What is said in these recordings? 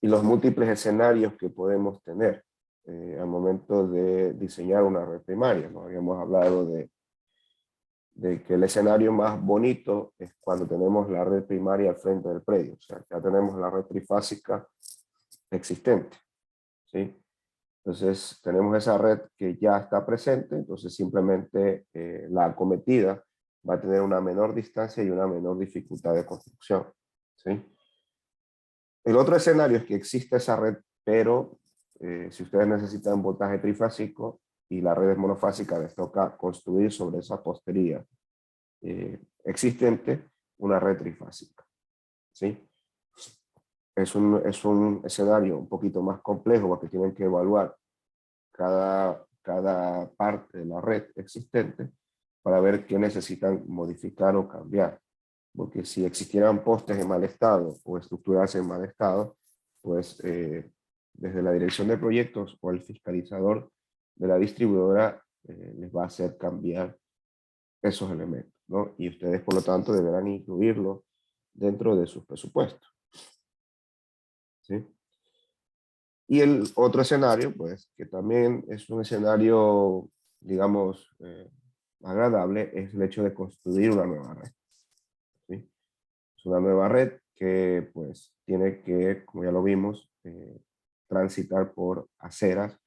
y los múltiples escenarios que podemos tener al momento de diseñar una red primaria, ¿no? Habíamos hablado de que el escenario más bonito es cuando tenemos la red primaria al frente del predio, o sea, ya tenemos la red trifásica existente, ¿sí? Entonces tenemos esa red que ya está presente, entonces simplemente la acometida va a tener una menor distancia y una menor dificultad de construcción, ¿sí? El otro escenario es que existe esa red, pero si ustedes necesitan voltaje trifásico y la red es monofásica, les toca construir sobre esa postería existente una red trifásica, ¿sí? Es un escenario un poquito más complejo porque tienen que evaluar cada parte de la red existente para ver qué necesitan modificar o cambiar. Porque si existieran postes en mal estado o estructuras en mal estado, pues desde la dirección de proyectos o el fiscalizador de la distribuidora les va a hacer cambiar esos elementos, ¿no? Y ustedes, por lo tanto, deberán incluirlo dentro de sus presupuestos, ¿sí? Y el otro escenario, pues, que también es un escenario, digamos, agradable, es el hecho de construir una nueva red, ¿sí? Es una nueva red que, pues, tiene que, como ya lo vimos, transitar por aceras,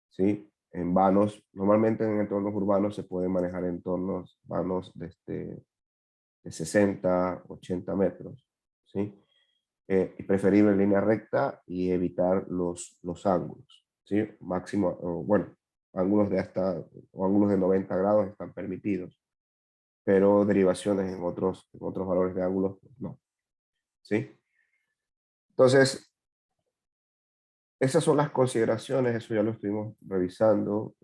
¿sí? En vanos, normalmente en entornos urbanos se pueden manejar entornos vanos de 60, 80 metros, ¿sí? Y preferible en línea recta y evitar los ángulos, ¿sí? Máximo, bueno, ángulos de hasta, o ángulos de 90 grados están permitidos, pero derivaciones en otros valores de ángulos, pues no, ¿sí? Entonces, esas son las consideraciones, eso ya lo estuvimos revisando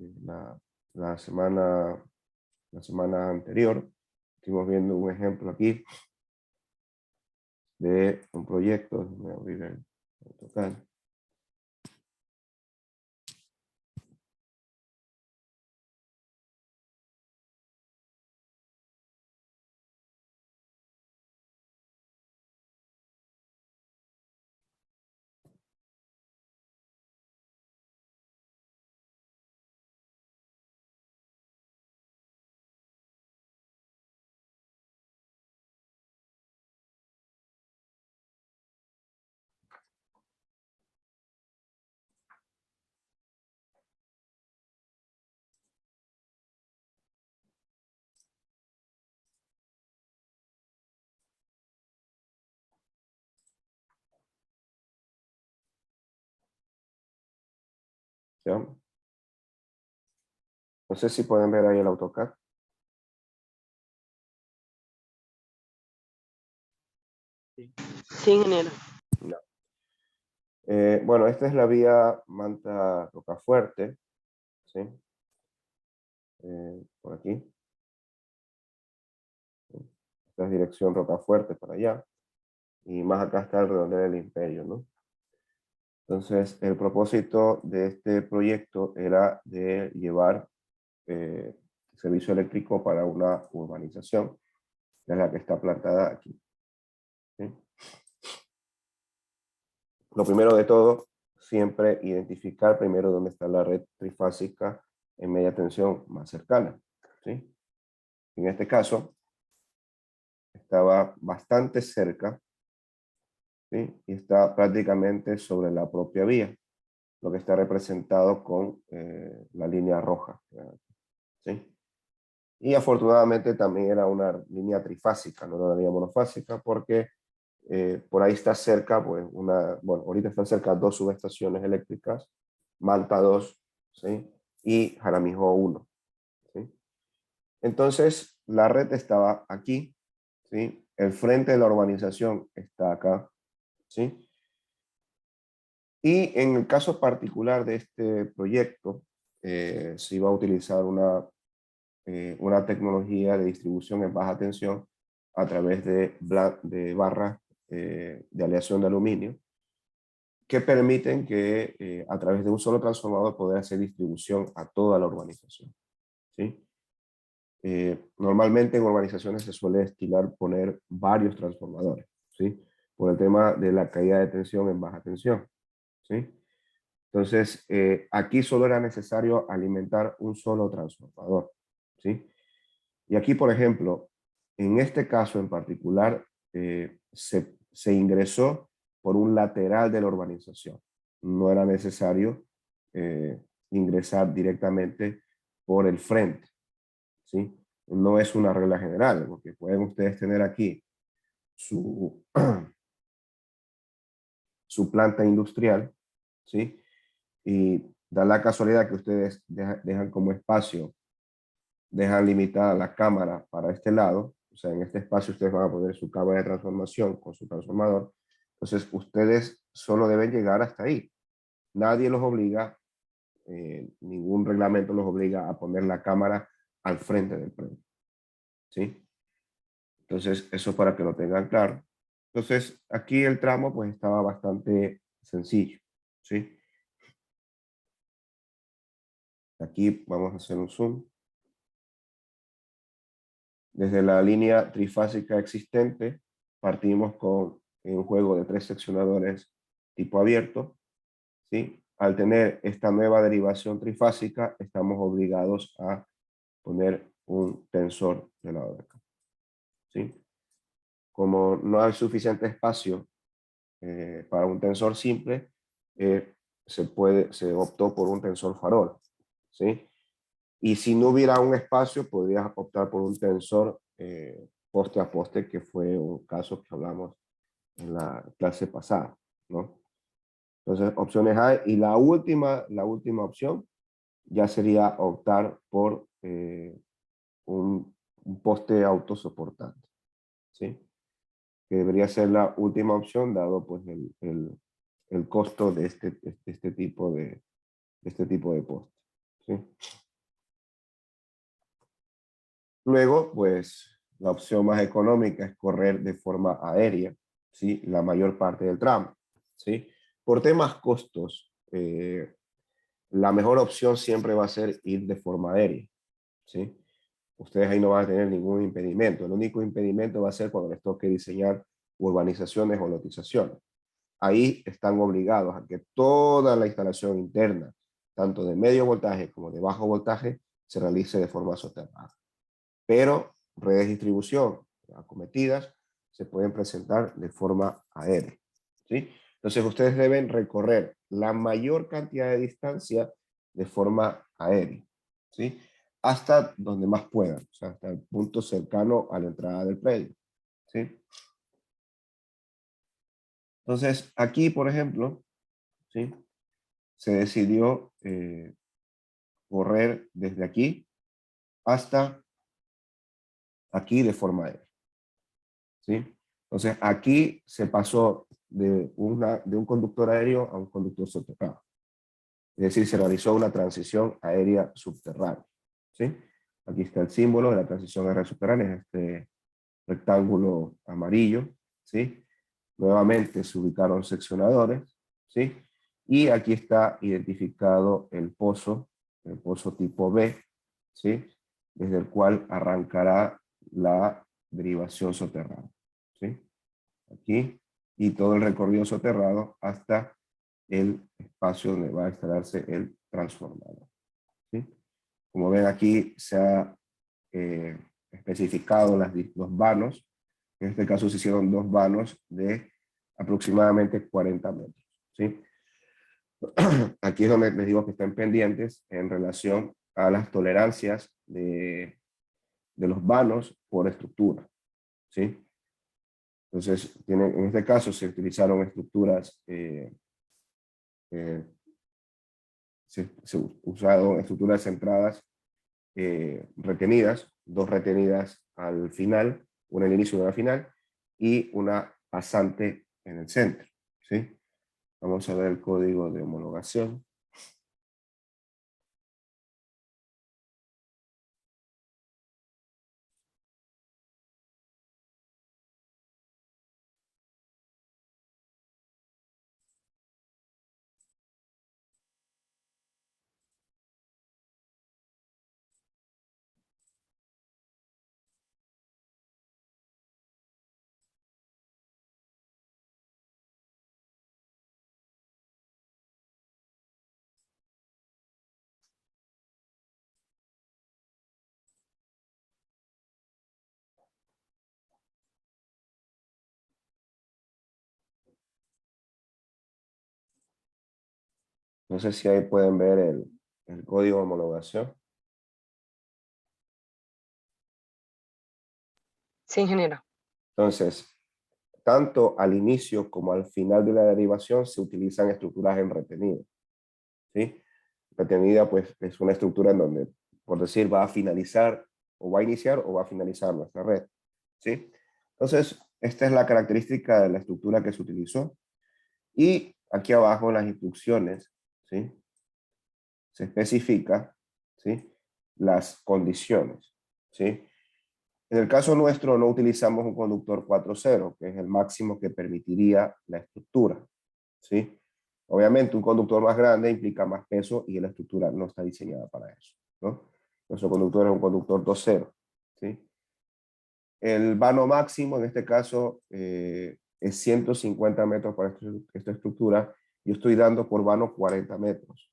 la semana, la semana anterior, estuvimos viendo un ejemplo aquí de un proyecto, voy a abrir el AutoCAD. ¿Ya? No sé si pueden ver ahí el AutoCAD. Sí, ingeniero. No. Bueno, esta es la vía Manta-Rocafuerte, ¿sí? Por aquí. Esta es dirección Rocafuerte para allá. Y más acá está el redondel del Imperio, ¿no? Entonces, el propósito de este proyecto era de llevar servicio eléctrico para una urbanización, que es la que está plantada aquí, ¿sí? Lo primero de todo, siempre identificar primero dónde está la red trifásica en media tensión más cercana, ¿sí? En este caso, estaba bastante cerca, ¿sí? Y está prácticamente sobre la propia vía, lo que está representado con la línea roja, ¿sí? Y afortunadamente también era una línea trifásica, no era una línea monofásica, porque por ahí está cerca, pues bueno, ahorita están cerca dos subestaciones eléctricas, Manta 2, ¿sí? Y Jaramillo 1, ¿sí? Entonces, la red estaba aquí, ¿sí? El frente de la urbanización está acá, ¿sí? Y en el caso particular de este proyecto, se iba a utilizar una tecnología de distribución en baja tensión a través de barras de aleación de aluminio, que permiten que a través de un solo transformador poder hacer distribución a toda la urbanización, ¿sí? Normalmente en urbanizaciones se suele estilar poner varios transformadores, ¿sí? por el tema de la caída de tensión en baja tensión, ¿sí? Entonces, aquí solo era necesario alimentar un solo transformador, ¿sí? Y aquí, por ejemplo, en este caso en particular, se ingresó por un lateral de la urbanización. No era necesario ingresar directamente por el frente, ¿sí? No es una regla general, porque pueden ustedes tener aquí su, su planta industrial, ¿sí? Y da la casualidad que ustedes dejan como espacio, dejan limitada la cámara para este lado, o sea, en este espacio ustedes van a poner su cámara de transformación con su transformador, entonces ustedes solo deben llegar hasta ahí. Nadie los obliga, ningún reglamento los obliga a poner la cámara al frente del predio, ¿sí? Entonces, eso para que lo tengan claro. Entonces, aquí el tramo pues estaba bastante sencillo, ¿sí? Aquí vamos a hacer un zoom. Desde la línea trifásica existente, partimos con un juego de 3 seccionadores tipo abierto, ¿sí? Al tener esta nueva derivación trifásica, estamos obligados a poner un tensor de lado de acá, ¿sí? Como no hay suficiente espacio para un tensor simple, se optó por un tensor farol, ¿sí? Y si no hubiera un espacio, podrías optar por un tensor poste a poste, que fue un caso que hablamos en la clase pasada, ¿no? Entonces, opciones hay. Y la última opción ya sería optar por un poste autosoportante, ¿sí? Que debería ser la última opción, dado pues el costo de este tipo de poste, ¿sí? Luego, pues, la opción más económica es correr de forma aérea, ¿sí? La mayor parte del tramo, ¿sí? Por temas costos, la mejor opción siempre va a ser ir de forma aérea, ¿sí? Ustedes ahí no van a tener ningún impedimento. El único impedimento va a ser cuando les toque diseñar urbanizaciones o lotizaciones. Ahí están obligados a que toda la instalación interna, tanto de medio voltaje como de bajo voltaje, se realice de forma soterrada. Pero redes de distribución acometidas se pueden presentar de forma aérea, ¿sí? Entonces ustedes deben recorrer la mayor cantidad de distancia de forma aérea, ¿sí? Hasta donde más puedan, o sea, hasta el punto cercano a la entrada del predio, ¿sí? Entonces aquí, por ejemplo, ¿sí? Se decidió correr desde aquí hasta aquí de forma aérea, ¿sí? Entonces, aquí se pasó de un conductor aéreo a un conductor subterráneo. Es decir, se realizó una transición aérea subterránea, ¿sí? Aquí está el símbolo de la transición aérea subterránea, es este rectángulo amarillo, ¿sí? Nuevamente se ubicaron seccionadores, ¿sí? Y aquí está identificado el pozo tipo B, ¿sí? Desde el cual arrancará la derivación soterrada, ¿sí? Aquí, y todo el recorrido soterrado hasta el espacio donde va a instalarse el transformador, ¿sí? Como ven aquí se ha especificado los vanos. En este caso se hicieron 2 vanos de aproximadamente 40 metros, ¿sí? Aquí es donde les digo que están pendientes en relación a las tolerancias de los vanos por estructura, ¿sí? Entonces, en este caso se utilizaron estructuras, eh, se usaron estructuras centradas retenidas, 2 retenidas al final, una al inicio y una al final, y una pasante en el centro, ¿sí? Vamos a ver el código de homologación. No sé si ahí pueden ver el código de homologación. Sí, ingeniero. Entonces, tanto al inicio como al final de la derivación se utilizan estructuras en retenida. ¿Sí? Retenida pues es una estructura en donde, por decir, va a finalizar o va a iniciar o va a finalizar nuestra red. ¿Sí? Entonces, esta es la característica de la estructura que se utilizó. Y aquí abajo en las instrucciones, ¿sí? Se especifica, ¿sí? Las condiciones, ¿sí? En el caso nuestro no utilizamos un conductor 4.0, que es el máximo que permitiría la estructura, ¿sí? Obviamente un conductor más grande implica más peso y la estructura no está diseñada para eso, ¿no? Nuestro conductor es un conductor 2.0, ¿sí? El vano máximo en este caso es 150 metros para esta estructura. Yo estoy dando por vano 40 metros.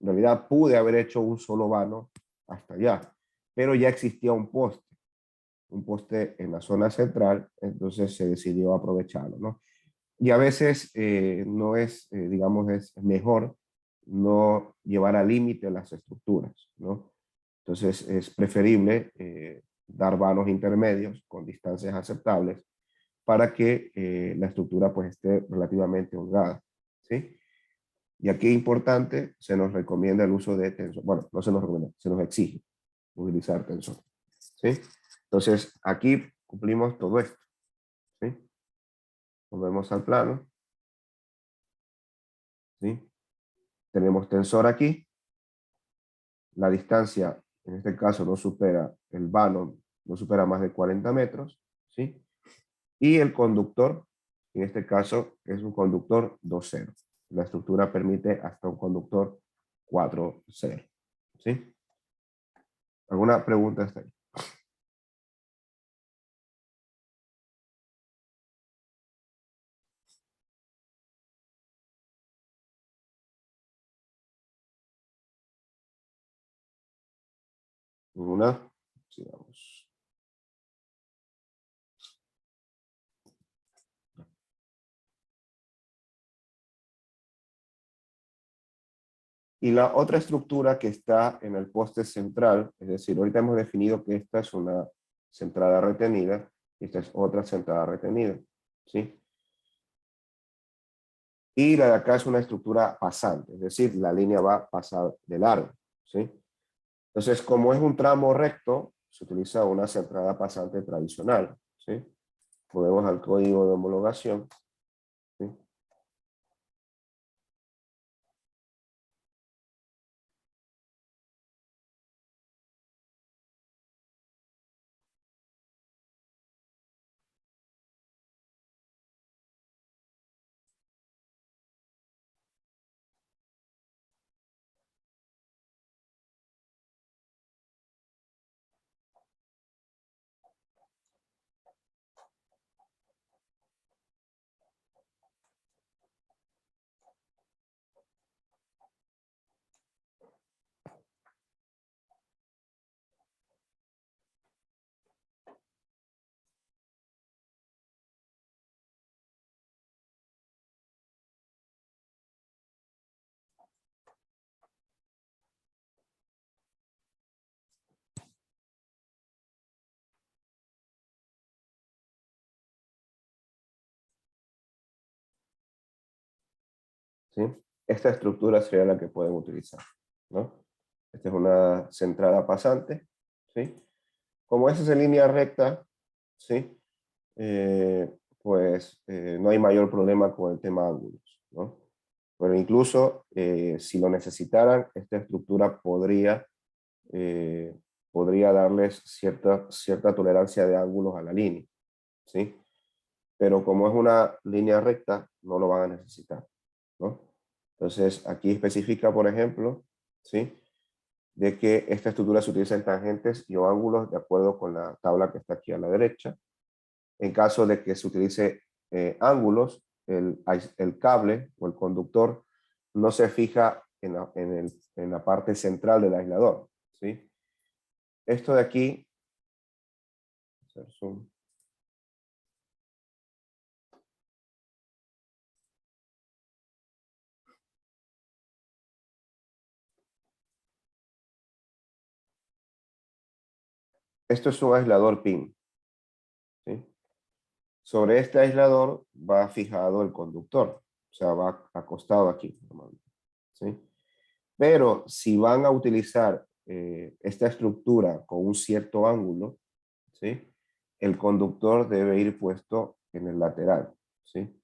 En realidad pude haber hecho un solo vano hasta allá, pero ya existía un poste en la zona central, entonces se decidió aprovecharlo, ¿no? Y a veces no es, digamos, es mejor no llevar al límite las estructuras, ¿no? Entonces es preferible dar vanos intermedios con distancias aceptables para que la estructura pues esté relativamente holgada, ¿sí? Y aquí es importante, se nos recomienda el uso de tensor. Bueno, no se nos recomienda, se nos exige utilizar tensor, ¿sí? Entonces aquí cumplimos todo esto, ¿sí? Volvemos al plano, ¿sí? Tenemos tensor aquí, la distancia en este caso no supera, el vano no supera más de 40 metros, ¿sí? Y el conductor, en este caso es un conductor 2.0. La estructura permite hasta un conductor 4.0, ¿sí? ¿Alguna pregunta hasta ahí? ¿Ninguna? Sigamos. Y la otra estructura que está en el poste central, es decir, ahorita hemos definido que esta es una centrada retenida y esta es otra centrada retenida, ¿sí? Y la de acá es una estructura pasante, es decir, la línea va a pasar de largo, ¿sí? Entonces, como es un tramo recto, se utiliza una centrada pasante tradicional, ¿sí? Volvemos al código de homologación, ¿sí? ¿Sí? Esta estructura sería la que pueden utilizar, ¿no? Esta es una centrada pasante, ¿sí? Como esa es en línea recta, ¿sí? Pues no hay mayor problema con el tema ángulos, ¿no? Pero incluso si lo necesitaran, esta estructura eh, podría darles cierta tolerancia de ángulos a la línea, ¿sí? Pero como es una línea recta, no lo van a necesitar, ¿no? Entonces, aquí especifica, por ejemplo, ¿sí? De que esta estructura se utiliza en tangentes y o ángulos de acuerdo con la tabla que está aquí a la derecha. En caso de que se utilice ángulos, el cable o el conductor no se fija en la parte central del aislador, ¿sí? Esto de aquí, hacer zoom. esto es un aislador PIN, ¿sí? Sobre este aislador va fijado el conductor, o sea, va acostado aquí, ¿sí? Pero si van a utilizar esta estructura con un cierto ángulo, ¿sí? El conductor debe ir puesto en el lateral, ¿sí?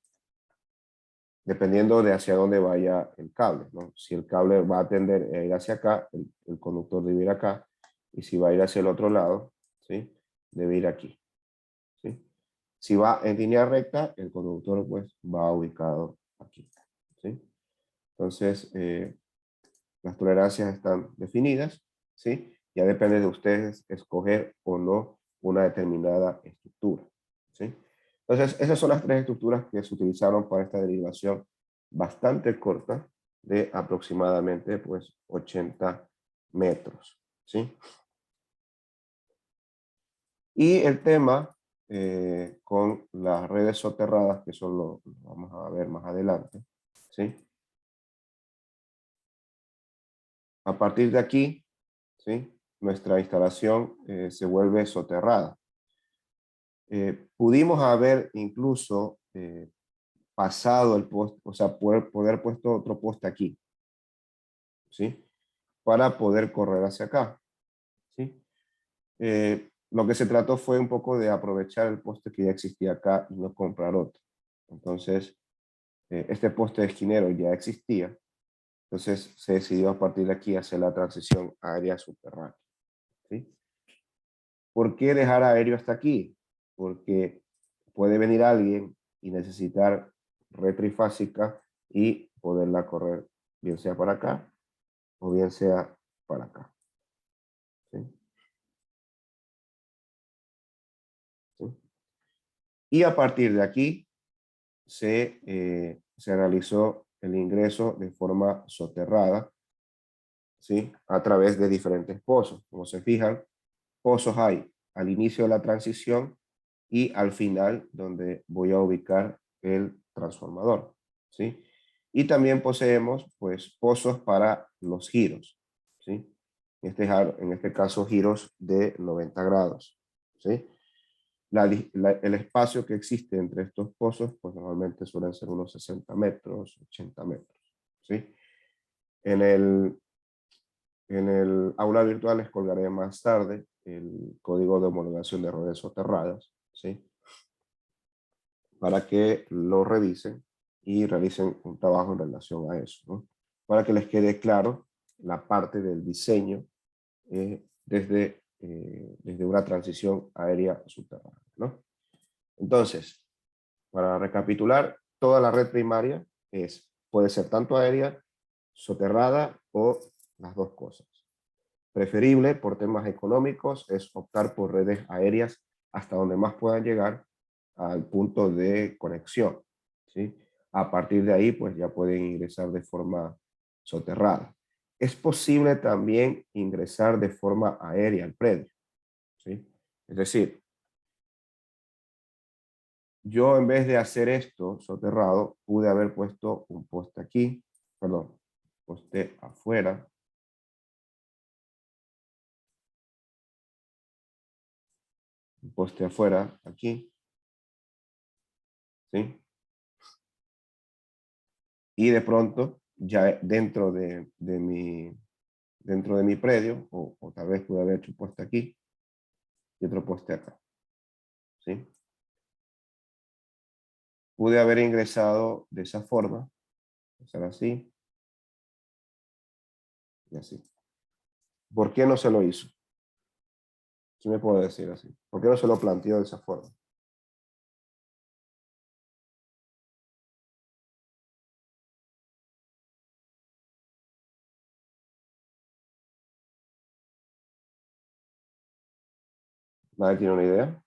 Dependiendo de hacia dónde vaya el cable, ¿no? Si el cable va a tender a ir hacia acá, el conductor debe ir acá, y si va a ir hacia el otro lado, ¿sí? Debe ir aquí, ¿sí? Si va en línea recta, el conductor pues va ubicado aquí, ¿sí? Entonces, las tolerancias están definidas, ¿sí? Ya depende de ustedes escoger o no una determinada estructura, ¿sí? Entonces, esas son las tres estructuras que se utilizaron para esta derivación bastante corta de aproximadamente pues 80 metros, ¿sí? Y el tema con las redes soterradas, que son lo vamos a ver más adelante, ¿sí? A partir de aquí, ¿sí? Nuestra instalación se vuelve soterrada. Pudimos haber incluso pasado el poste, o sea, poder puesto otro poste aquí, ¿sí? Para poder correr hacia acá, ¿sí? Lo que se trató fue un poco de aprovechar el poste que ya existía acá y no comprar otro. Entonces, este poste de esquinero ya existía, entonces se decidió a partir de aquí hacer la transición aérea subterránea, ¿sí? ¿Por qué dejar aéreo hasta aquí? Porque puede venir alguien y necesitar red trifásica y poderla correr, bien sea para acá o bien sea para acá, ¿sí? ¿Sí? Y a partir de aquí se realizó el ingreso de forma soterrada, ¿sí? A través de diferentes pozos. Como se fijan, pozos hay al inicio de la transición y al final donde voy a ubicar el transformador, ¿sí? Y también poseemos pues pozos para los giros, ¿sí? En este caso giros de 90 grados, ¿sí? El espacio que existe entre estos pozos pues normalmente suelen ser unos 60 metros, 80 metros, ¿sí? En el, en el aula virtual les colgaré más tarde el código de homologación de redes soterradas, ¿sí? Para que lo revisen y realicen un trabajo en relación a eso, ¿no? Para que les quede claro la parte del diseño desde una transición aérea subterránea, ¿no? Entonces, para recapitular, toda la red primaria puede ser tanto aérea, soterrada o las dos cosas. Preferible por temas económicos es optar por redes aéreas hasta donde más puedan llegar al punto de conexión, ¿sí? A partir de ahí, pues ya pueden ingresar de forma soterrada. Es posible también ingresar de forma aérea al predio, ¿sí? Es decir, yo en vez de hacer esto soterrado, pude haber puesto un poste aquí, perdón, poste afuera, un poste afuera aquí, ¿sí? Y de pronto, ya dentro de mi predio, o tal vez pude haber hecho un poste aquí y otro poste acá, ¿sí? Pude haber ingresado de esa forma, hacer así y así. ¿Por qué no se lo hizo? ¿Sí me puedo decir así? ¿Por qué no se lo planteó de esa forma? ¿Nadie tiene una idea?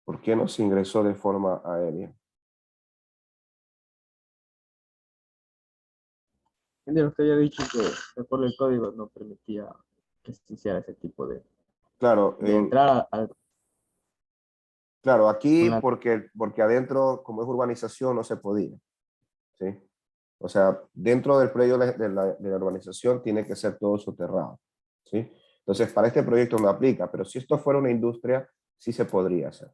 ¿Por qué no se ingresó de forma aérea? De usted había dicho que por el código no permitía que se hiciera ese tipo Claro, de entrada claro, aquí una- porque adentro, como es urbanización, no se podía, ¿sí? O sea, dentro del predio de la urbanización tiene que ser todo soterrado, ¿sí? Entonces, para este proyecto no aplica, pero si esto fuera una industria, sí se podría hacer.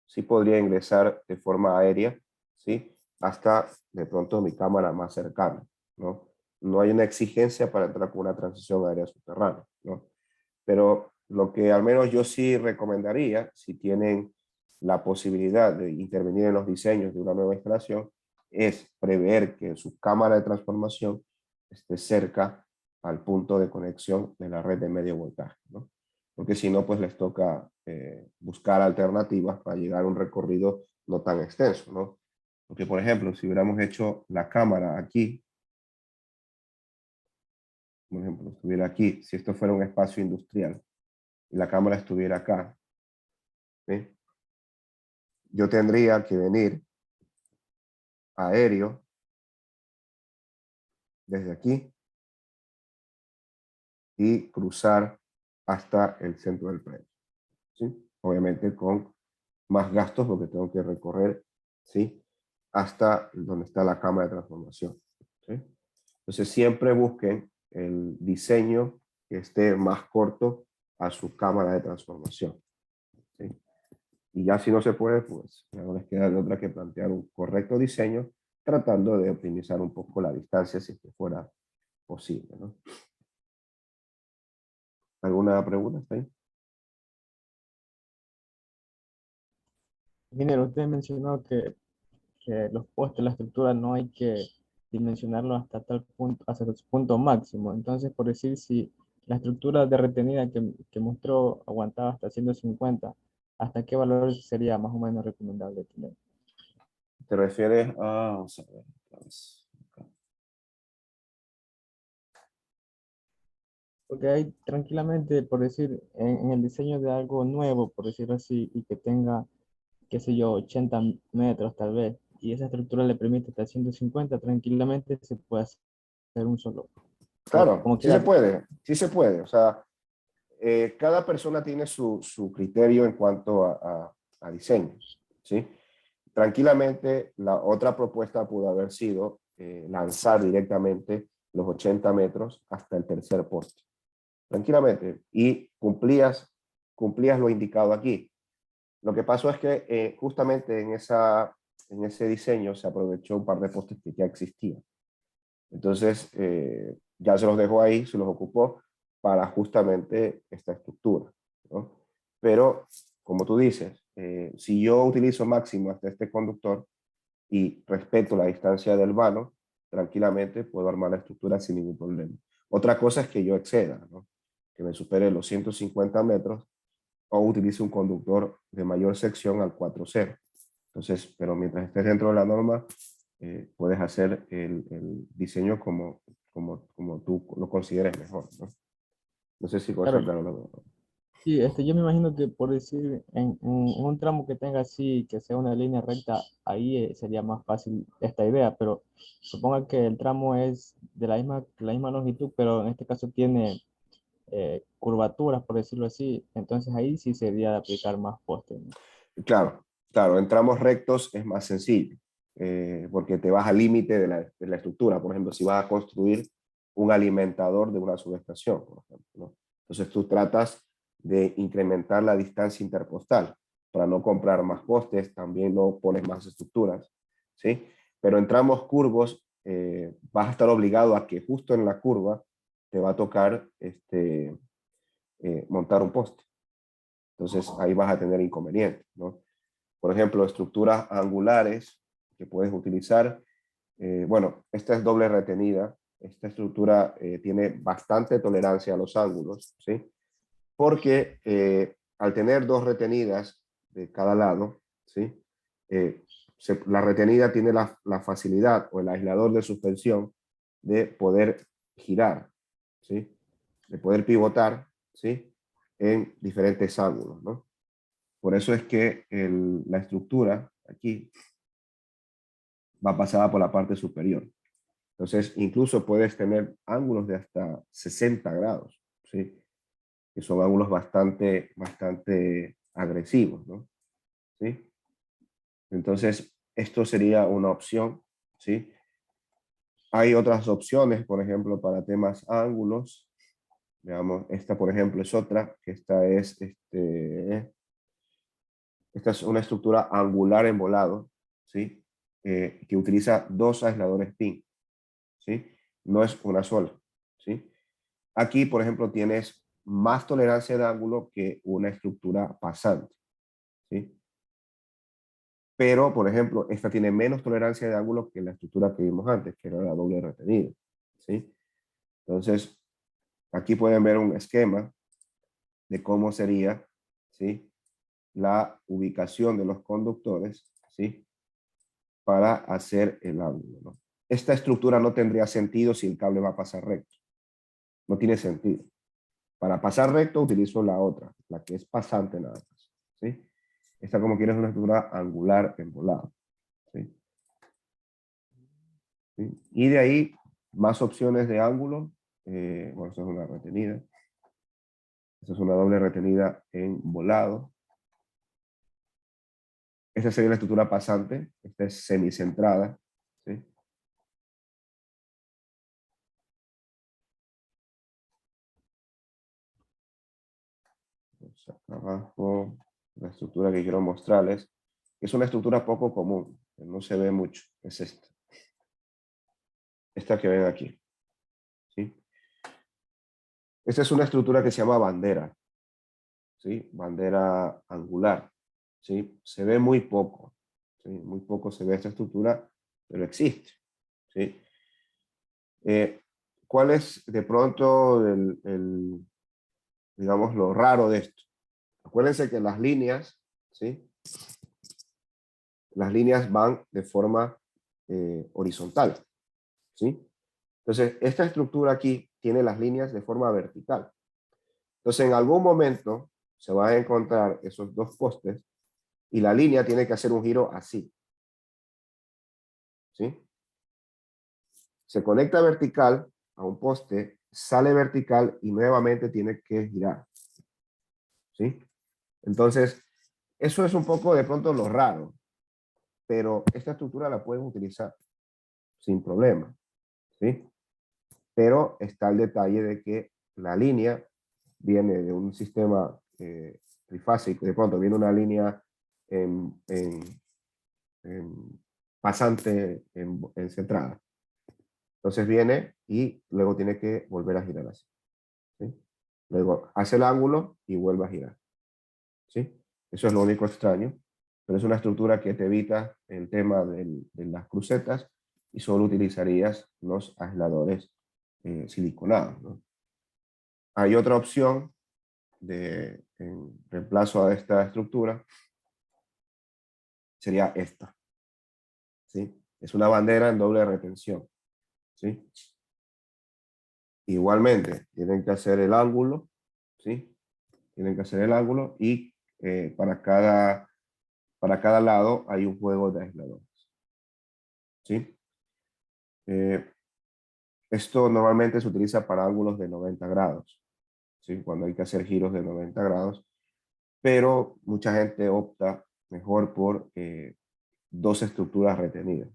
Sí podría ingresar de forma aérea, ¿sí? Hasta de pronto mi cámara más cercana, ¿no? No hay una exigencia para entrar con una transición aérea subterránea, ¿no? Pero lo que al menos yo sí recomendaría, si tienen la posibilidad de intervenir en los diseños de una nueva instalación, es prever que su cámara de transformación esté cerca al punto de conexión de la red de medio voltaje, ¿no? Porque si no, pues les toca buscar alternativas para llegar a un recorrido no tan extenso, ¿no? Porque, por ejemplo, si hubiéramos hecho la cámara aquí, por ejemplo, estuviera aquí, si esto fuera un espacio industrial y la cámara estuviera acá, ¿sí? Yo tendría que venir aéreo desde aquí y cruzar hasta el centro del predio, ¿sí? Obviamente con más gastos porque tengo que recorrer, ¿sí? Hasta donde está la cámara de transformación, ¿sí? Entonces siempre busquen el diseño que esté más corto a su cámara de transformación, ¿sí? Y ya si no se puede, pues ya no les queda de otra que plantear un correcto diseño tratando de optimizar un poco la distancia si es que fuera posible, ¿no? ¿Alguna pregunta? ¿Está ahí? Ingeniero, usted mencionó que los postes, la estructura no hay que dimensionarlo hasta tal punto, hasta su punto máximo. Entonces, por decir, si la estructura de retenida que mostró aguantaba hasta 150, ¿hasta qué valor sería más o menos recomendable tener? ¿Te refieres a... Vamos a ver, otra vez. Acá. Porque hay tranquilamente, por decir, en el diseño de algo nuevo, por decirlo así, y que tenga, qué sé yo, 80 metros tal vez, y esa estructura le permite hasta 150, tranquilamente se puede hacer un solo. Claro, Como sí se quiera, puede, sí se puede. O sea, cada persona tiene su criterio en cuanto a diseño, ¿sí? Tranquilamente, la otra propuesta pudo haber sido lanzar directamente los 80 metros hasta el tercer poste. Tranquilamente. Y cumplías lo indicado aquí. Lo que pasó es que justamente en ese diseño se aprovechó un par de postes que ya existían. Entonces, ya se los dejó ahí, se los ocupó para justamente esta estructura, ¿no? Pero, como tú dices, si yo utilizo máximo hasta este conductor y respeto la distancia del vano, tranquilamente puedo armar la estructura sin ningún problema. Otra cosa es que yo exceda, ¿no? Que me supere los 150 metros o utilice un conductor de mayor sección al 4.0. Entonces, pero mientras estés dentro de la norma, puedes hacer el diseño como tú lo consideres mejor, ¿no? No sé si con eso claro, aclaro. sí, yo me imagino que por decir, en un tramo que tenga así, que sea una línea recta, ahí sería más fácil esta idea, pero suponga que el tramo es de la misma longitud, pero en este caso tiene curvaturas, por decirlo así, entonces ahí sí sería de aplicar más postes, ¿no? Claro, claro, en tramos rectos es más sencillo, porque te vas al límite de la estructura. Por ejemplo, si vas a construir un alimentador de una subestación, por ejemplo, ¿no? Entonces tú tratas de incrementar la distancia interpostal para no comprar más postes, también no pones más estructuras, ¿sí? Pero en tramos curvos vas a estar obligado a que justo en la curva te va a tocar montar un poste. Entonces ahí vas a tener inconvenientes, ¿no? Por ejemplo, estructuras angulares que puedes utilizar. Bueno, esta es doble retenida. Esta estructura tiene bastante tolerancia a los ángulos, ¿sí? Porque al tener dos retenidas de cada lado, ¿sí? La retenida tiene la facilidad o el aislador de suspensión de poder girar, ¿sí? De poder pivotar, ¿sí? En diferentes ángulos, ¿no? Por eso es que la estructura aquí va pasada por la parte superior. Entonces, incluso puedes tener ángulos de hasta 60 grados, ¿sí? Que son ángulos bastante agresivos, ¿no? ¿Sí? Entonces, esto sería una opción, ¿sí? Hay otras opciones, por ejemplo, para temas ángulos. Veamos, esta, por ejemplo, es otra, que esta es una estructura angular en volado, ¿sí? Que utiliza dos aisladores pin, ¿sí? No es una sola, ¿sí? Aquí, por ejemplo, tienes más tolerancia de ángulo que una estructura pasante, ¿sí? Pero, por ejemplo, esta tiene menos tolerancia de ángulo que la estructura que vimos antes, que era la doble retenida, ¿sí? Entonces, aquí pueden ver un esquema de cómo sería, ¿sí?, la ubicación de los conductores, ¿sí?, para hacer el ángulo, ¿no? Esta estructura no tendría sentido si el cable va a pasar recto. No tiene sentido. Para pasar recto utilizo la otra, la que es pasante nada más, ¿sí? Esta, como quieres, es una estructura angular en volado, ¿sí? ¿Sí? Y de ahí, más opciones de ángulo. Bueno, esta es una retenida. Esta es una doble retenida en volado. Esta sería la estructura pasante. Esta es semicentrada, ¿sí? Entonces, acá abajo, la estructura que quiero mostrarles, es una estructura poco común, que no se ve mucho, es esta. Esta que ven aquí, ¿sí? Esta es una estructura que se llama bandera, ¿sí? Bandera angular, ¿sí? Se ve muy poco, ¿sí? Muy poco se ve esta estructura, pero existe, ¿sí? ¿Cuál es de pronto digamos, lo raro de esto? Acuérdense que las líneas, ¿sí?, las líneas van de forma horizontal, ¿sí? Entonces, esta estructura aquí tiene las líneas de forma vertical. Entonces, en algún momento se van a encontrar esos dos postes y la línea tiene que hacer un giro así, ¿sí? Se conecta vertical a un poste, sale vertical y nuevamente tiene que girar, ¿sí? Entonces, eso es un poco de pronto lo raro, pero esta estructura la pueden utilizar sin problema, ¿sí? Pero está el detalle de que la línea viene de un sistema trifásico, de pronto viene una línea en pasante en centrada. Entonces viene y luego tiene que volver a girar así, ¿sí? Luego hace el ángulo y vuelve a girar, ¿sí? Eso es lo único extraño, pero es una estructura que te evita el tema de las crucetas y solo utilizarías los aisladores siliconados, ¿no? Hay otra opción en reemplazo a esta estructura, sería esta, ¿sí? Es una bandera en doble retención, ¿sí? Igualmente, tienen que hacer el ángulo, ¿sí? Tienen que hacer el ángulo y para cada lado hay un juego de aisladores, ¿sí? Esto normalmente se utiliza para ángulos de 90 grados, ¿sí? Cuando hay que hacer giros de 90 grados, pero mucha gente opta mejor por dos estructuras retenidas,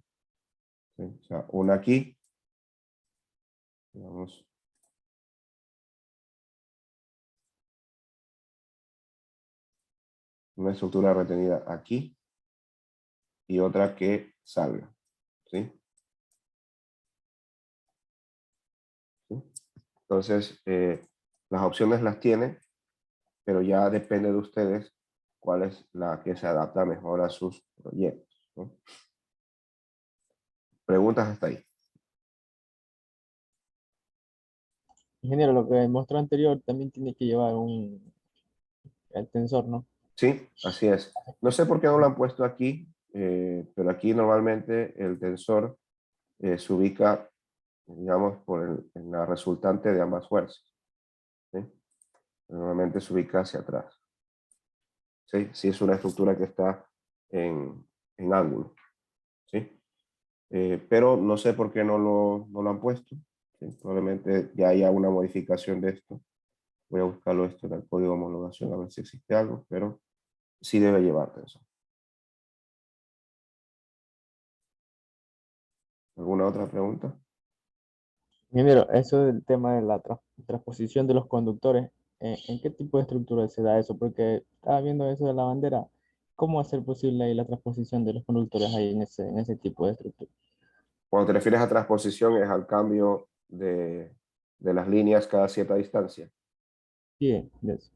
¿sí? O sea, una aquí, digamos, una estructura retenida aquí y otra que salga, ¿sí? ¿Sí? Entonces, las opciones las tienen, pero ya depende de ustedes cuál es la que se adapta mejor a sus proyectos, ¿no? Preguntas hasta ahí. Ingeniero, lo que mostró anterior también tiene que llevar el tensor, ¿no? Sí, así es. No sé por qué no lo han puesto aquí, pero aquí normalmente el tensor se ubica, digamos, en la resultante de ambas fuerzas, ¿sí? Normalmente se ubica hacia atrás, ¿sí? Si es una estructura que está en ángulo, ¿sí? Pero no sé por qué no lo han puesto, ¿sí? Probablemente ya haya una modificación de esto. Voy a buscarlo esto en el código de homologación a ver si existe algo, pero sí debe llevar tensor. ¿Alguna otra pregunta? Y mira, eso del tema de la transposición de los conductores, ¿en qué tipo de estructura se da eso? Porque estaba viendo eso de la bandera, ¿cómo hacer posible ahí la transposición de los conductores ahí en ese tipo de estructura? Cuando te refieres a transposición es al cambio de las líneas cada cierta distancia. Sí, de eso.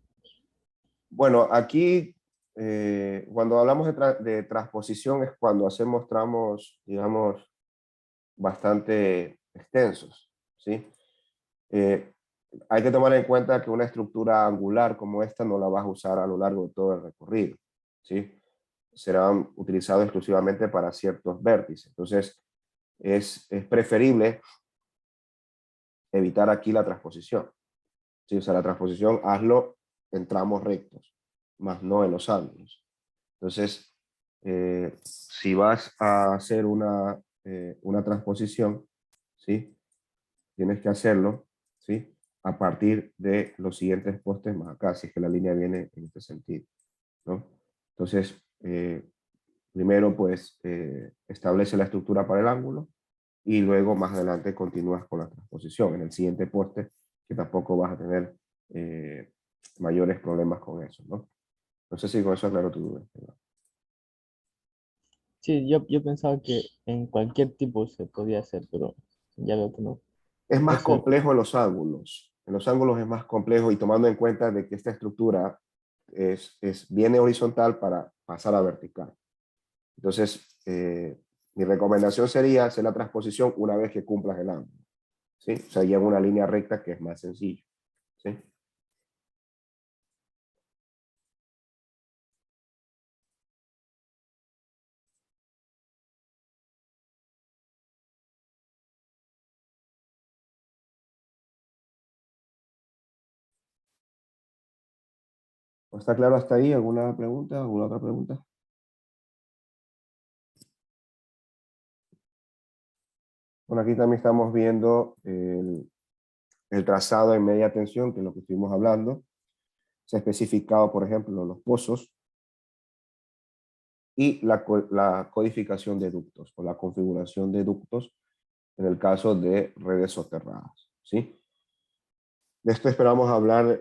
Bueno, aquí cuando hablamos de transposición es cuando hacemos tramos, digamos, bastante extensos, ¿sí? Eh, Hay que tomar en cuenta que una estructura angular como esta no la vas a usar a lo largo de todo el recorrido, ¿sí? Serán utilizados exclusivamente para ciertos vértices. Entonces, es preferible evitar aquí la transposición, ¿sí? O sea, la transposición hazlo en tramos rectos, más no en los ángulos. Entonces, si vas a hacer una transposición, ¿sí? Tienes que hacerlo, ¿sí? A partir de los siguientes postes más acá, si es que la línea viene en este sentido, ¿no? Entonces, primero pues establece la estructura para el ángulo y luego más adelante continúas con la transposición en el siguiente poste, que tampoco vas a tener mayores problemas con eso, ¿no? No sé si con eso aclaro tu duda. Sí, yo pensaba que en cualquier tipo se podía hacer, pero ya veo que no. Es más Entonces, complejo en los ángulos. En los ángulos es más complejo y tomando en cuenta de que esta estructura viene horizontal para pasar a vertical. Entonces, mi recomendación sería hacer la transposición una vez que cumplas el ángulo, ¿sí? O sea, ya en una línea recta que es más sencillo, ¿sí? ¿Está claro hasta ahí? ¿Alguna pregunta? ¿Alguna otra pregunta? Bueno, aquí también estamos viendo el trazado en media tensión, que es lo que estuvimos hablando. Se ha especificado, por ejemplo, los pozos y la codificación de ductos o la configuración de ductos en el caso de redes soterradas, ¿sí? De esto esperamos hablar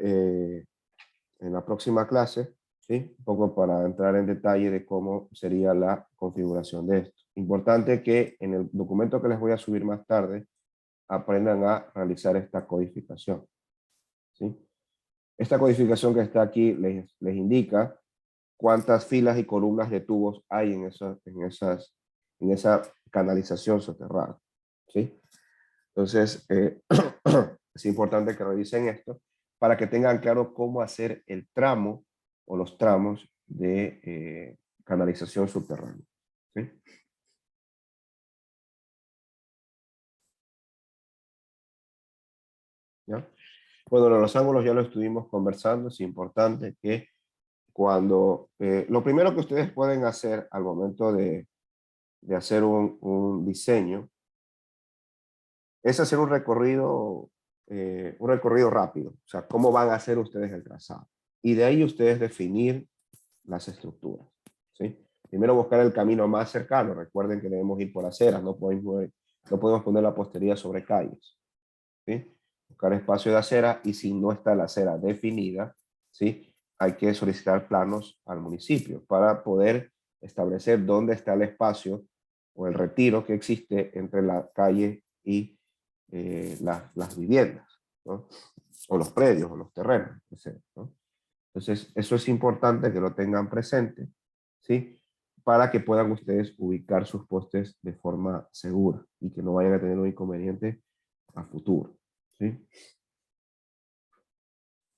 en la próxima clase, ¿sí? Un poco para entrar en detalle de cómo sería la configuración de esto. Importante que en el documento que les voy a subir más tarde aprendan a realizar esta codificación, ¿sí? Esta codificación que está aquí les indica cuántas filas y columnas de tubos hay en esa canalización soterrada, ¿sí? Entonces, es importante que revisen esto para que tengan claro cómo hacer el tramo o los tramos de canalización subterránea, ¿sí? ¿Ya? Bueno, los ángulos ya lo estuvimos conversando. Es importante que cuando, lo primero que ustedes pueden hacer al momento de hacer un diseño es hacer un recorrido rápido, o sea, cómo van a hacer ustedes el trazado. Y de ahí ustedes definir las estructuras, ¿sí? Primero buscar el camino más cercano. Recuerden que debemos ir por aceras, no podemos poner la postería sobre calles, ¿sí? Buscar espacio de acera y si no está la acera definida, ¿sí? Hay que solicitar planos al municipio para poder establecer dónde está el espacio o el retiro que existe entre la calle y las viviendas, ¿no? O los predios o los terrenos, ¿no? Entonces, eso es importante que lo tengan presente, ¿sí? Para que puedan ustedes ubicar sus postes de forma segura y que no vayan a tener un inconveniente a futuro, ¿sí?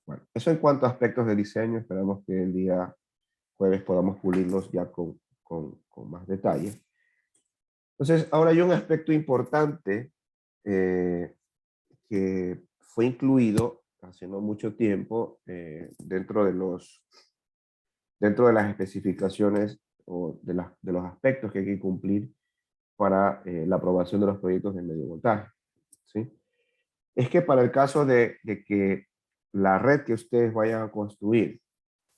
Bueno, eso en cuanto a aspectos de diseño, esperamos que el día jueves podamos pulirlos ya con más detalle. Entonces, ahora hay un aspecto importante eh, que fue incluido hace no mucho tiempo dentro de las especificaciones o de los aspectos que hay que cumplir para la aprobación de los proyectos de medio voltaje, ¿sí? Es que para el caso de que la red que ustedes vayan a construir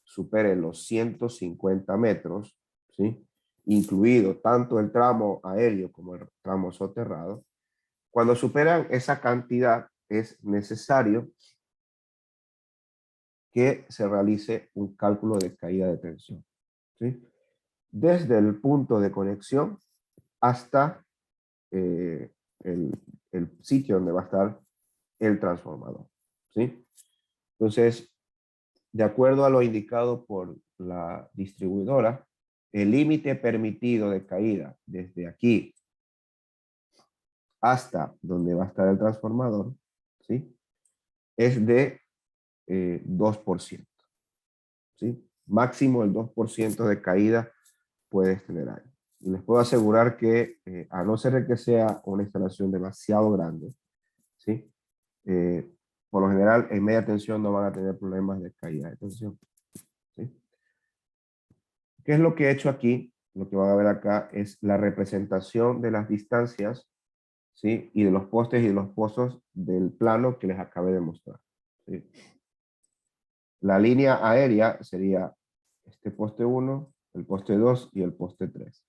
supere los 150 metros, ¿sí? Incluido tanto el tramo aéreo como el tramo soterrado, Cuando superan esa cantidad, es necesario que se realice un cálculo de caída de tensión, ¿sí? Desde el punto de conexión hasta el sitio donde va a estar el transformador, ¿sí? Entonces, de acuerdo a lo indicado por la distribuidora, el límite permitido de caída desde aquí hasta donde va a estar el transformador, ¿sí? Es de 2%, ¿sí? Máximo el 2% de caída puedes tener ahí. Y les puedo asegurar que, a no ser que sea una instalación demasiado grande, ¿sí? Por lo general, en media tensión no van a tener problemas de caída de tensión, ¿sí? ¿Qué es lo que he hecho aquí? Lo que van a ver acá es la representación de las distancias, ¿sí? Y de los postes y de los pozos del plano que les acabé de mostrar, ¿sí? La línea aérea sería este poste 1, el poste 2 y el poste 3.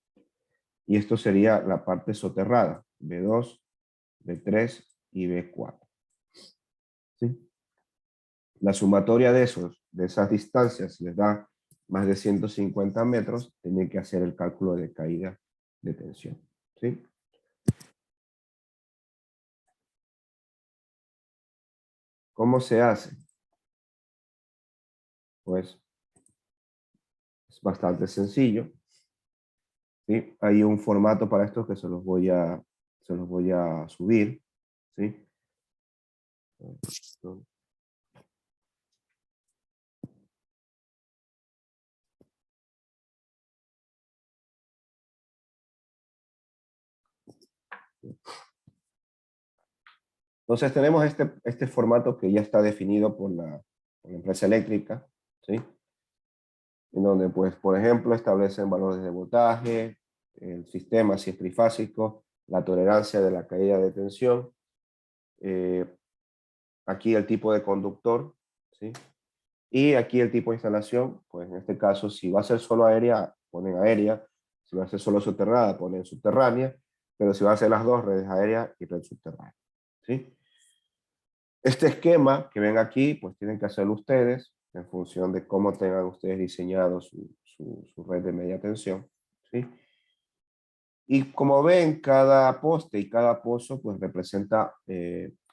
Y esto sería la parte soterrada, B2, B3 y B4. ¿Sí? La sumatoria de esas distancias, si les da más de 150 metros, tienen que hacer el cálculo de caída de tensión, ¿sí? ¿Cómo se hace? Pues es bastante sencillo, ¿sí? Hay un formato para esto que se los voy a subir, ¿sí? Entonces tenemos este formato que ya está definido por la empresa eléctrica, ¿sí? En donde, pues, por ejemplo, establecen valores de voltaje, el sistema si es trifásico, la tolerancia de la caída de tensión, aquí el tipo de conductor, ¿sí? Y aquí el tipo de instalación, pues en este caso, si va a ser solo aérea, ponen aérea, si va a ser solo subterránea, ponen subterránea, pero si va a ser las dos, redes aérea y red subterránea, ¿sí? Este esquema que ven aquí, pues tienen que hacerlo ustedes en función de cómo tengan ustedes diseñado su red de media tensión, ¿sí? Y como ven, cada poste y cada pozo pues representa,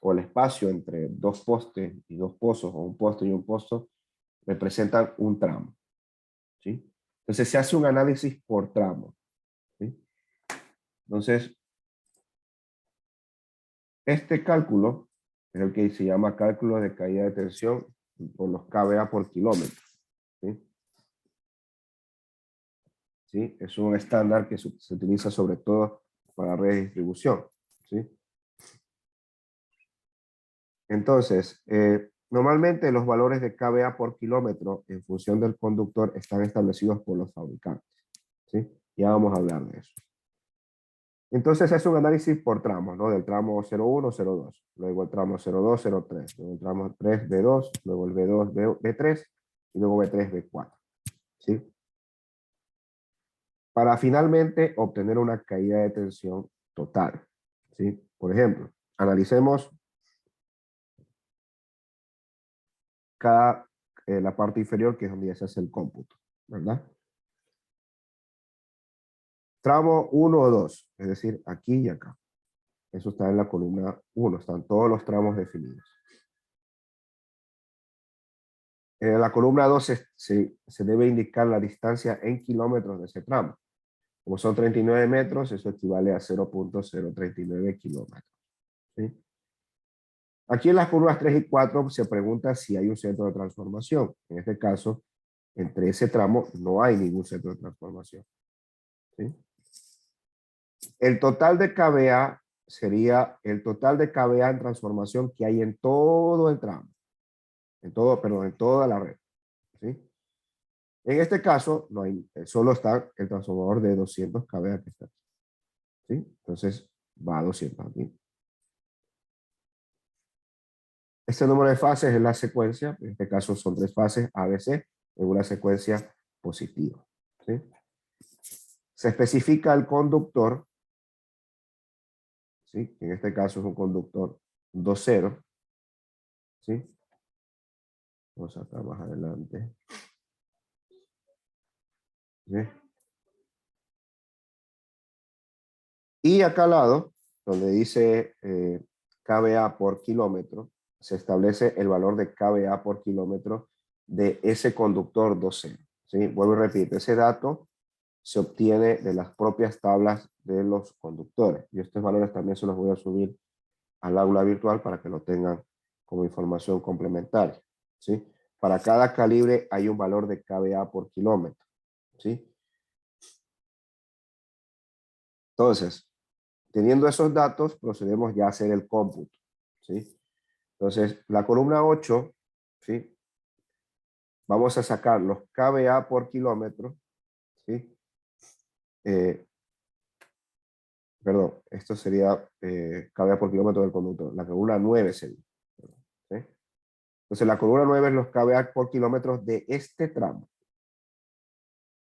o el espacio entre dos postes y dos pozos, o un poste y un pozo, representan un tramo, ¿sí? Entonces se hace un análisis por tramo, ¿sí? Entonces, este cálculo es el que se llama cálculo de caída de tensión por los kVA por kilómetro, ¿sí? ¿Sí? Es un estándar que se utiliza sobre todo para redes de distribución, ¿sí? Entonces, normalmente los valores de kVA por kilómetro en función del conductor están establecidos por los fabricantes, ¿sí? Ya vamos a hablar de eso. Entonces es un análisis por tramos, ¿no? Del tramo 01, 02, luego el tramo 02, 03, luego el tramo 3, B2, luego el B2, B3 y luego B3, B4, ¿sí? Para finalmente obtener una caída de tensión total, ¿sí? Por ejemplo, analicemos la parte inferior, que es donde ya se hace el cómputo, ¿verdad? Tramo 1 o 2, es decir, aquí y acá. Eso está en la columna 1, están todos los tramos definidos. En la columna 2 se debe indicar la distancia en kilómetros de ese tramo. Como son 39 metros, eso equivale a 0.039 kilómetros, ¿sí? Aquí en las curvas 3 y 4 se pregunta si hay un centro de transformación. En este caso, entre ese tramo no hay ningún centro de transformación, ¿sí? El total de kVA sería el total de kVA en transformación que hay en todo el tramo, en toda la red, ¿sí? En este caso, no hay, solo está el transformador de 200 kVA que está, ¿sí? Entonces, va a 200 aquí. Este número de fases es la secuencia, en este caso son 3 fases ABC, en una secuencia positiva, ¿sí? Se especifica el conductor, ¿sí? Que en este caso es un conductor 2,0, ¿sí? Vamos acá más adelante. ¿Sí? Y acá al lado, donde dice kVA por kilómetro, se establece el valor de kVA por kilómetro de ese conductor 2,0. ¿Sí? Vuelvo y repito, ese dato se obtiene de las propias tablas de los conductores. Y estos valores también se los voy a subir al aula virtual para que lo tengan como información complementaria. ¿Sí? Para cada calibre hay un valor de kVA por kilómetro. ¿Sí? Entonces, teniendo esos datos, procedemos ya a hacer el cómputo. ¿Sí? Entonces, la columna 8, ¿sí? Vamos a sacar los kVA por kilómetro. ¿Sí? Perdón, esto sería kVA por kilómetro del conductor. La columna 9 sería. ¿Sí? Entonces, la columna 9 es los kVA por kilómetro de este tramo.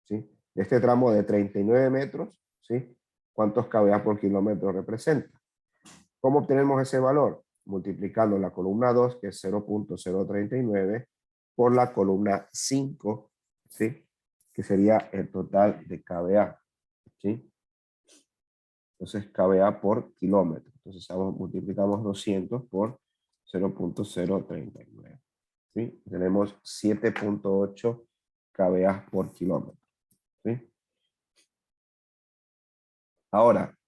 ¿Sí? De este tramo de 39 metros, ¿sí? ¿Cuántos kVA por kilómetro representa? ¿Cómo obtenemos ese valor? Multiplicando la columna 2, que es 0.039, por la columna 5, ¿sí? Que sería el total de kVA. ¿Sí? Entonces, kVA por kilómetro. Entonces, multiplicamos 200 por 0.039. ¿Sí? Tenemos 7.8 kVA por kilómetro. ¿Sí? Ahora,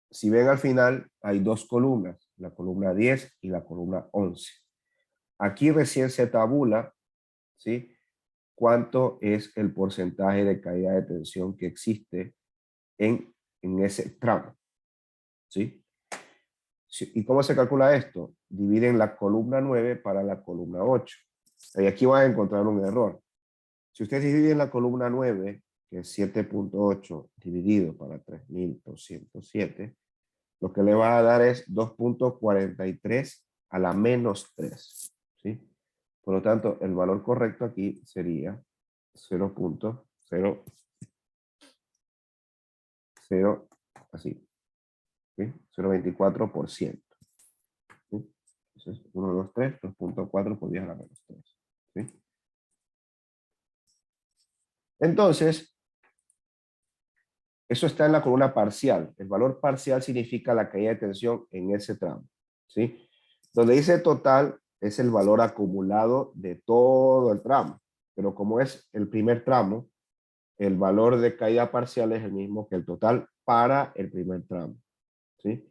si ven al final, hay dos columnas, la columna 10 y la columna 11. Aquí recién se tabula, ¿sí? Cuánto es el porcentaje de caída de tensión que existe en ese tramo, ¿sí? ¿Y cómo se calcula esto? Dividen la columna 9 para la columna 8. Y aquí van a encontrar un error. Si ustedes dividen la columna 9, que es 7.8 dividido para 3.207, lo que le va a dar es 2.43 a la menos 3. ¿Sí? Por lo tanto, el valor correcto aquí sería 0.00, así, ¿sí? 0.24%. ¿Sí? Entonces, 1, 2, 3, 2.4 por 10 a la menos 3. ¿Sí? Entonces, eso está en la columna parcial. El valor parcial significa la caída de tensión en ese tramo. ¿Sí? Donde dice total es el valor acumulado de todo el tramo. Pero como es el primer tramo, el valor de caída parcial es el mismo que el total para el primer tramo. ¿Sí?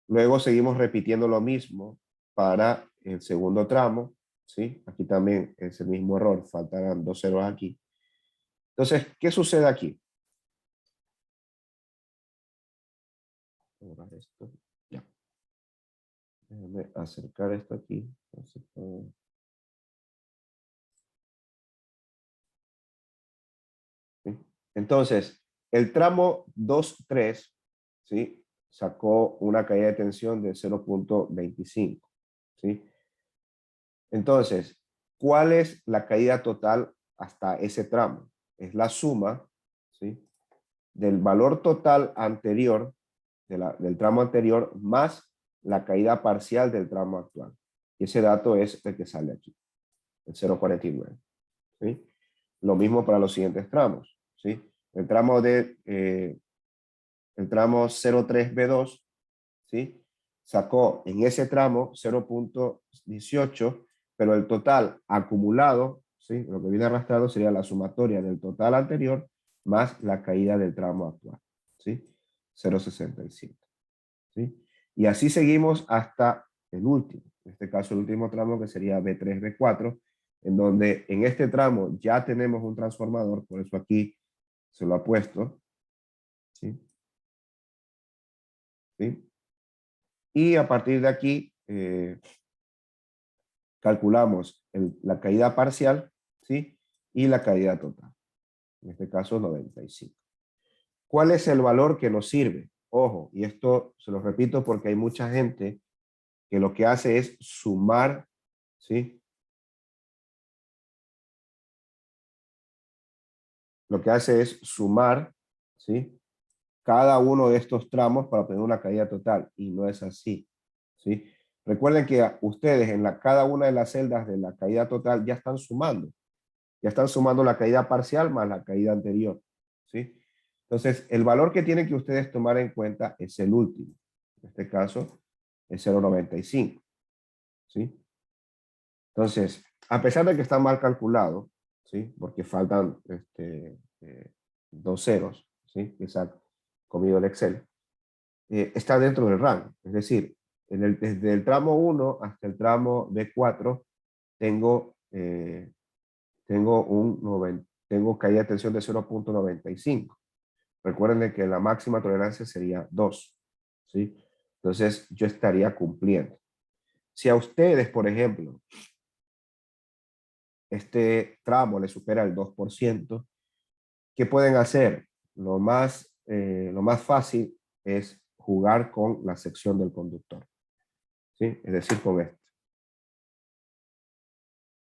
Luego seguimos repitiendo lo mismo para el segundo tramo. ¿Sí? Aquí también es el mismo error, faltarán 2 ceros aquí. Entonces, ¿qué sucede aquí? Borrar esto. Ya. Déjame acercar esto aquí. ¿Sí? Entonces, el tramo 2-3, ¿sí? Sacó una caída de tensión de 0.25. ¿Sí? Entonces, ¿cuál es la caída total hasta ese tramo? Es la suma, ¿sí? Del valor total anterior, del tramo anterior, más la caída parcial del tramo actual. Y ese dato es el que sale aquí, el 0.49. ¿Sí? Lo mismo para los siguientes tramos. ¿Sí? El tramo 03B2, ¿sí? Sacó en ese tramo 0.18, pero el total acumulado, ¿sí? Lo que viene arrastrado sería la sumatoria del total anterior más la caída del tramo actual, ¿sí? 0.67, ¿sí? Y así seguimos hasta el último, en este caso el último tramo que sería B3, B4, en donde en este tramo ya tenemos un transformador, por eso aquí se lo ha puesto, ¿sí? ¿Sí? Y a partir de aquí calculamos la caída parcial, ¿sí? Y la caída total, en este caso 95. ¿Cuál es el valor que nos sirve? Ojo, y esto se lo repito porque hay mucha gente que lo que hace es sumar, ¿sí? Lo que hace es sumar, ¿sí? cada uno de estos tramos para obtener una caída total, y no es así, ¿sí? Recuerden que ustedes en cada una de las celdas de la caída total ya están sumando la caída parcial más la caída anterior, ¿sí? Entonces, el valor que tienen que ustedes tomar en cuenta es el último. En este caso, es 0,95, ¿sí? Entonces, a pesar de que está mal calculado, ¿sí? Porque faltan dos ceros, ¿sí? Que se ha comido el Excel, está dentro del rango. Es decir, desde el tramo 1 hasta el tramo B4 tengo, tengo caída de tensión de 0,95. Recuerden que la máxima tolerancia sería 2, ¿sí? Entonces, yo estaría cumpliendo. Si a ustedes, por ejemplo, este tramo le supera el 2%, ¿qué pueden hacer? Lo más fácil es jugar con la sección del conductor, ¿sí? Es decir, con esto.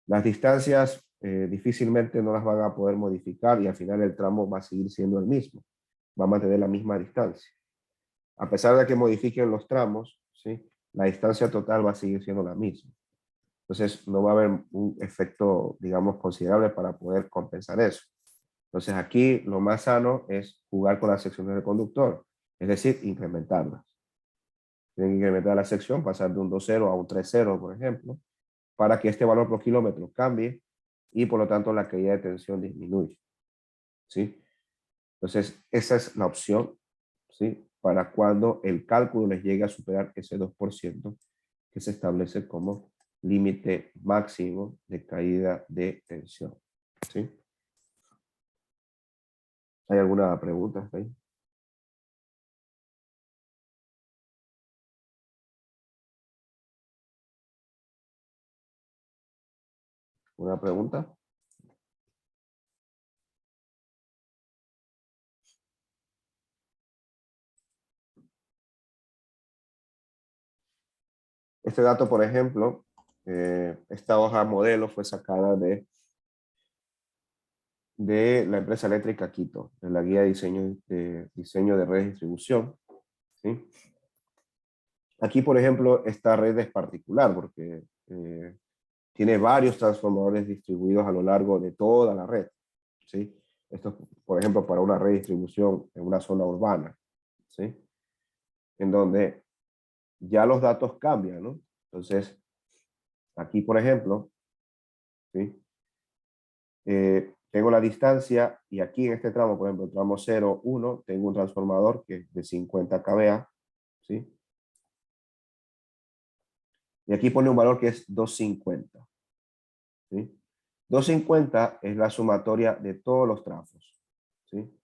Las distancias difícilmente no las van a poder modificar y al final el tramo va a seguir siendo el mismo. Va a mantener la misma distancia. A pesar de que modifiquen los tramos, ¿sí? La distancia total va a seguir siendo la misma. Entonces no va a haber un efecto, digamos, considerable para poder compensar eso. Entonces aquí lo más sano es jugar con las secciones del conductor, es decir, incrementarlas. Tienen que incrementar la sección, pasar de un 2,0 a un 3,0, por ejemplo, para que este valor por kilómetro cambie y por lo tanto la caída de tensión disminuye, ¿sí? Entonces esa es la opción, ¿sí? Para cuando el cálculo les llegue a superar ese 2% que se establece como límite máximo de caída de tensión, ¿sí? ¿Hay alguna pregunta ahí? ¿Una pregunta? Este dato, por ejemplo, esta hoja modelo fue sacada de la empresa eléctrica Quito, de la guía de diseño de redes de distribución, ¿sí? Aquí, por ejemplo, esta red es particular porque tiene varios transformadores distribuidos a lo largo de toda la red, ¿sí? Esto es, por ejemplo, para una red de distribución en una zona urbana, ¿sí? En donde ya los datos cambian, ¿no? Entonces, aquí, por ejemplo, ¿sí? Tengo la distancia y aquí en este tramo, por ejemplo, el tramo 0, 1, tengo un transformador que es de 50 kVA, ¿sí? Y aquí pone un valor que es 250, ¿sí? 250 es la sumatoria de todos los tramos, ¿sí?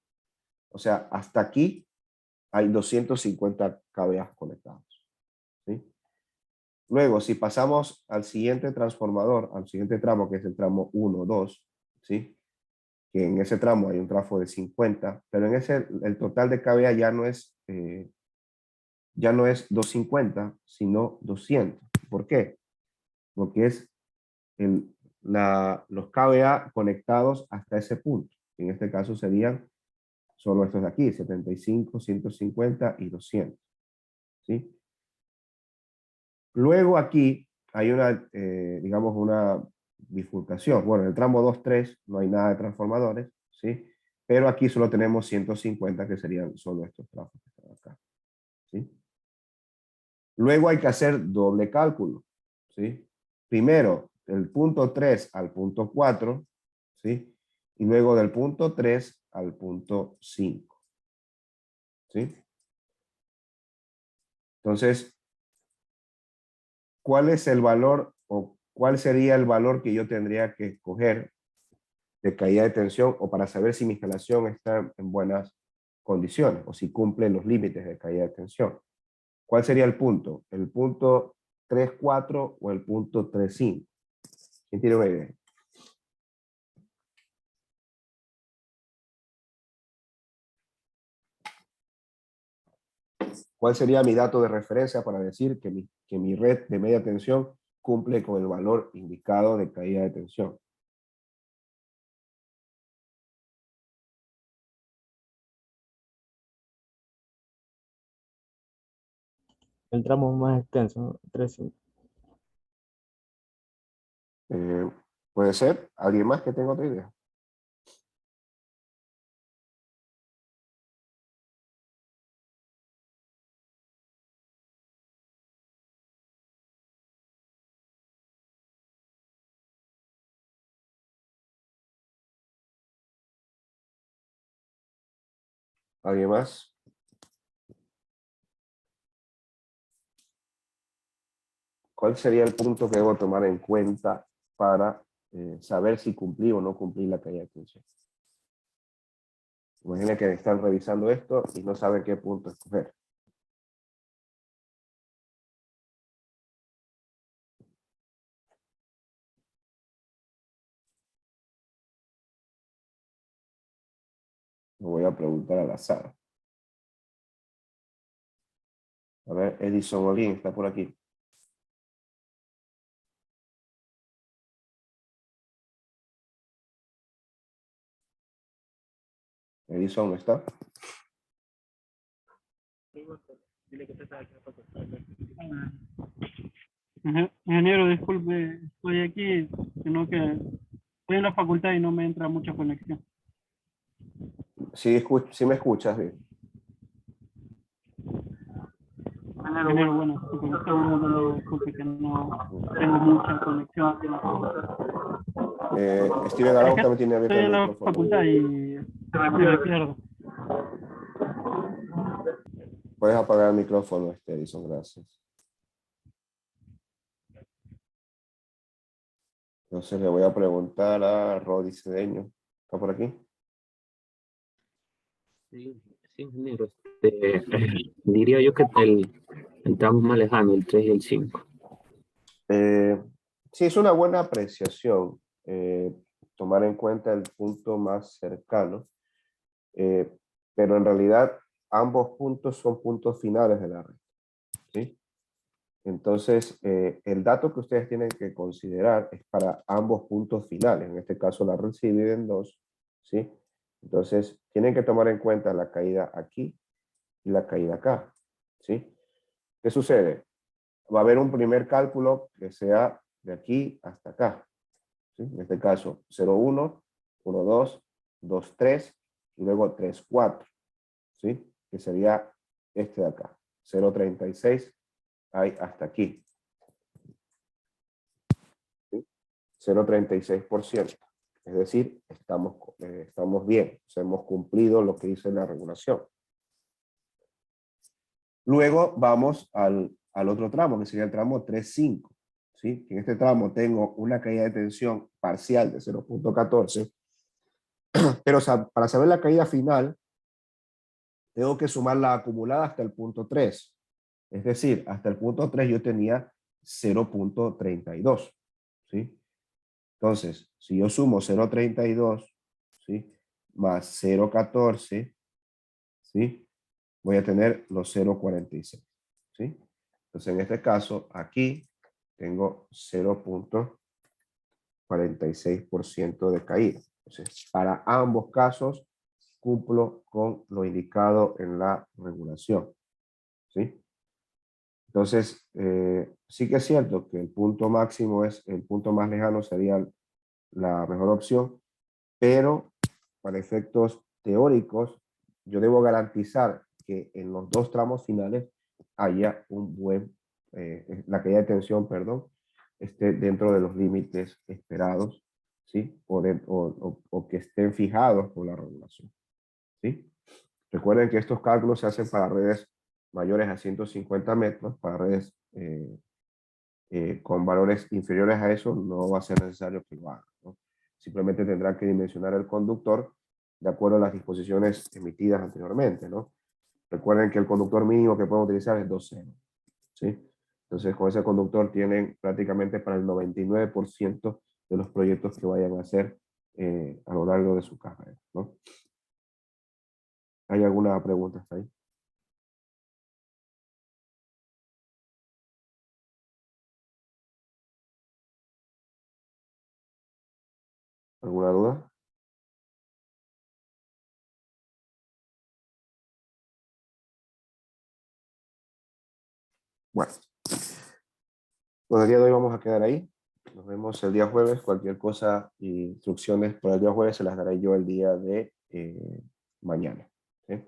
O sea, hasta aquí hay 250 kVA conectados, ¿sí? Luego, si pasamos al siguiente transformador, al siguiente tramo, que es el tramo 1, 2, ¿sí? Que en ese tramo hay un trafo de 50, pero en ese el total de kVA ya no es 250, sino 200. ¿Por qué? Porque es los kVA conectados hasta ese punto. En este caso serían solo estos de aquí, 75, 150 y 200. ¿Sí? Luego aquí hay digamos, una bifurcación. Bueno, en el tramo 2, 3 no hay nada de transformadores, ¿sí? Pero aquí solo tenemos 150 que serían solo estos tramos que están acá, ¿sí? Luego hay que hacer doble cálculo, ¿sí? Primero, del punto 3 al punto 4, ¿sí? Y luego del punto 3 al punto 5, ¿sí? Entonces, ¿cuál es el valor o cuál sería el valor que yo tendría que escoger de caída de tensión o para saber si mi instalación está en buenas condiciones o si cumple los límites de caída de tensión? ¿Cuál sería el punto? ¿El punto 3,4 o el punto 3,5? ¿Quién tiene una idea? ¿Cuál sería mi dato de referencia para decir que mi red de media tensión cumple con el valor indicado de caída de tensión? el tramo más extenso, ¿no? 3.5. Puede ser. ¿Alguien más que tenga otra idea? ¿Alguien más? ¿Cuál sería el punto que debo tomar en cuenta para saber si cumplí o no cumplí la caída de tensión? Imagina que están revisando esto y no saben qué punto escoger. Lo voy a preguntar al azar. A ver, Edison Olin está por aquí. Edison, ¿no está? Ingeniero, disculpe, estoy aquí, sino que estoy en la facultad y no me entra mucha conexión. Sí, sí me escuchas bien. Ingeniero, bueno, disculpe, me estaba mandando, disculpe que no tengo mucha conexión aquí en la facultad. Steven Arauz también tiene abierto Estoy el en la micrófono. facultad y me pierdo. Puedes apagar el micrófono, Edison, gracias. Entonces le voy a preguntar a Rodi Cedeño. ¿Está por aquí? Sí, sí, ingeniero. Diría yo que el tramo más lejano, el 3 y el 5. Sí, es una buena apreciación tomar en cuenta el punto más cercano, pero en realidad ambos puntos son puntos finales de la red, ¿sí? Entonces, el dato que ustedes tienen que considerar es para ambos puntos finales. En este caso, la red se divide en dos, ¿sí? Entonces, tienen que tomar en cuenta la caída aquí y la caída acá, ¿sí? ¿Qué sucede? Va a haber un primer cálculo que sea de aquí hasta acá, ¿sí? En este caso, 0,1, 1,2, 2,3 y luego 3,4, ¿sí? Que sería este de acá, 0,36 hay hasta aquí, ¿sí? 0,36%. Es decir, estamos bien, o sea, hemos cumplido lo que dice la regulación. Luego vamos al otro tramo, que sería el tramo 3,5. ¿Sí? En este tramo tengo una caída de tensión parcial de 0,14, pero para saber la caída final, tengo que sumar la acumulada hasta el punto 3. Es decir, hasta el punto 3 yo tenía 0,32. ¿Sí? Entonces, si yo sumo 0,32, ¿sí? Más 0,14, ¿sí? Voy a tener los 0,46. ¿Sí? Entonces, en este caso, aquí tengo 0,46% de caída. Entonces, para ambos casos, cumplo con lo indicado en la regulación. ¿Sí? Entonces, sí que es cierto que el punto máximo es, el punto más lejano sería la mejor opción, pero para efectos teóricos, yo debo garantizar que en los dos tramos finales haya un buen, la caída de tensión, perdón, esté dentro de los límites esperados, ¿sí? O que estén fijados por la regulación, ¿sí? Recuerden que estos cálculos se hacen para redes mayores a 150 metros, para redes con valores inferiores a eso no va a ser necesario que lo hagan, ¿no? Simplemente tendrán que dimensionar el conductor de acuerdo a las disposiciones emitidas anteriormente, ¿no? Recuerden que el conductor mínimo que pueden utilizar es 2,0, ¿sí? Entonces, con ese conductor tienen prácticamente para el 99% de los proyectos que vayan a hacer a lo largo de su carrera, ¿no? ¿Hay alguna pregunta hasta ahí? ¿Alguna duda? Bueno, por el día de hoy vamos a quedar ahí. Nos vemos el día jueves. Cualquier cosa y instrucciones para el día jueves se las daré yo el día de mañana. ¿Sí?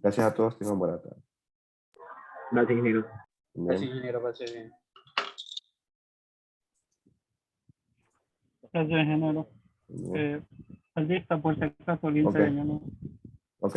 Gracias a todos. Tengan buena tarde. Gracias, ingeniero. Bien. Gracias, ingeniero, pase bien. Gracias, ingeniero. Bien. Lista por si acaso alguien se Ok. viene, ¿no? Ok.